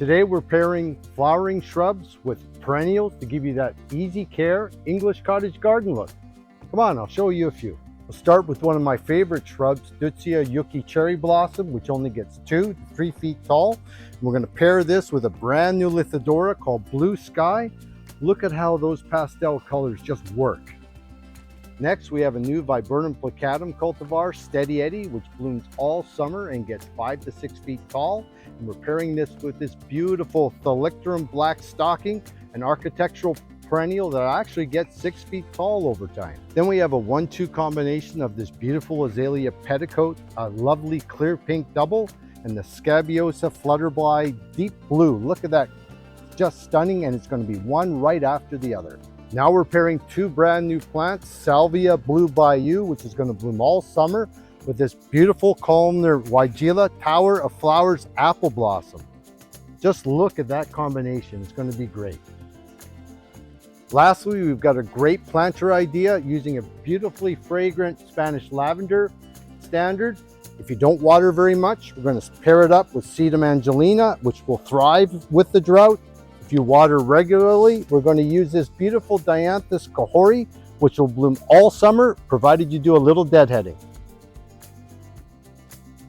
Today we're pairing flowering shrubs with perennials to give you that easy care English cottage garden look. Come on, I'll show you a few. We'll start with one of my favorite shrubs, Deutzia Yuki cherry blossom, which only gets 2 to 3 feet tall. And we're going to pair this with a brand new Lithodora called Blue Sky. Look at how those pastel colors just work. Next, we have a new Viburnum plicatum cultivar, Steady Eddy, which blooms all summer and gets 5 to 6 feet tall. And we're pairing this with this beautiful Thalictrum black stocking, an architectural perennial that actually gets 6 feet tall over time. Then we have a 1-2 combination of this beautiful Azalea Petticoat, a lovely clear pink double, and the Scabiosa Flutter deep blue. Look at that, just stunning, and it's going to be one right after the other. Now we're pairing 2 brand new plants, Salvia Blue Bayou, which is going to bloom all summer, with this beautiful columnar Weigela Tower of Flowers apple blossom. Just look at that combination, it's going to be great. Lastly, we've got a great planter idea using a beautifully fragrant Spanish lavender standard. If you don't water very much, we're going to pair it up with Sedum Angelina, which will thrive with the drought. If you water regularly, we're going to use this beautiful Dianthus Kahori, which will bloom all summer, provided you do a little deadheading.